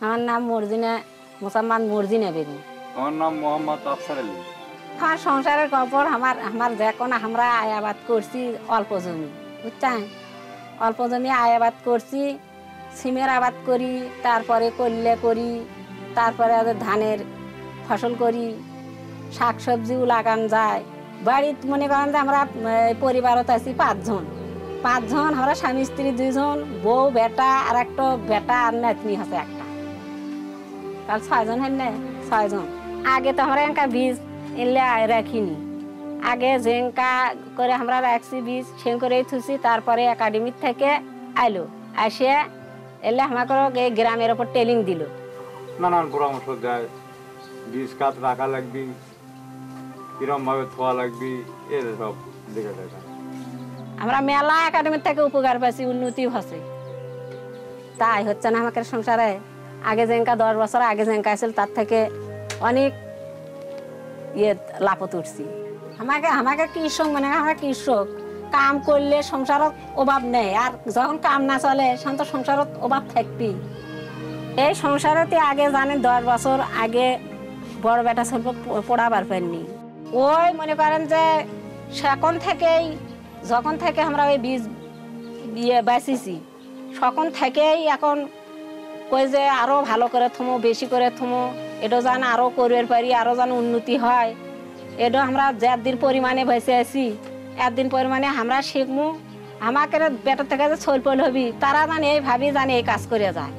আমার নাম মর্জিনা মোসাম্মদ মর্জিনা বেগম। আমার নাম মোহাম্মদ আফসার আলী। আমার সংসারের খবর আমার যখন আমরা আয়াবাদ করছি অল্প জমি, বুঝছেন, অল্প জমি আয়াবাদ করছি, সিমের আবাদ করি, তারপরে কল্যা করি, তারপরে ধানের ফসল করি, শাকসবজিও লাগান যায়। বাড়িতে মনে করেন যে আমরা পরিবারত আছি পাঁচজন, আমরা স্বামী স্ত্রী 2 জন, বউ বেটা আর একটা বেটা আর নাতনি আছে একটা, তাহলে 6 জন হয় না, 6 জন। আগে তো আমরা এনকা বীজ এলে রাখিনি, আগে জেঙ্কা করে আমরা রাখছি বীজ, সে করেই থুছি। তারপরে একাডেমি থেকে আইলো, আসে এলে আমাকে এই গ্রামের ওপর ট্রেনিং দিল, নানান পরামর্শ দেয়, বীজ কাত রাখা লাগবি, কিরম ভাবে থোয়া লাগবি, এর সব দেখে দেখা। আমরা মেলা একাডেমি থেকে উপকার পাইছি, উন্নতি হচ্ছে। তাই হচ্ছে না আমাদের সংসারে আগে জেঙ্কা 10 বছর আগে জেঙ্কা আসছিল তার থেকে অনেক লাভত উঠছি। আমাকে কৃষক মানে আমরা কৃষক, কাম করলে সংসারত অভাব নেই, আর যখন কাম না চলে তখন তো সংসারত অভাব থাকবি। এই সংসারতে আগে জানেন 10 বছর আগে বড় বেটা ছিল পড়াবার পারিনি। ওই মনে করেন যে যখন থেকে আমরা ওই বীজ বাঁচিছি তখন থেকেই এখন কই যে আরো ভালো করে থমো, বেশি করে থমো, এটা যেন আরো করবার পারি, আরো যেন উন্নতি হয়। এটা আমরা যেদিন পরিমাণে বেঁচে আছি একদিন পরিমাণে আমরা শিখবো। আমাকে বেটার থেকে যে ছল পল হবি তারা জানে এই ভাবি জানে এই কাজ করে যায়।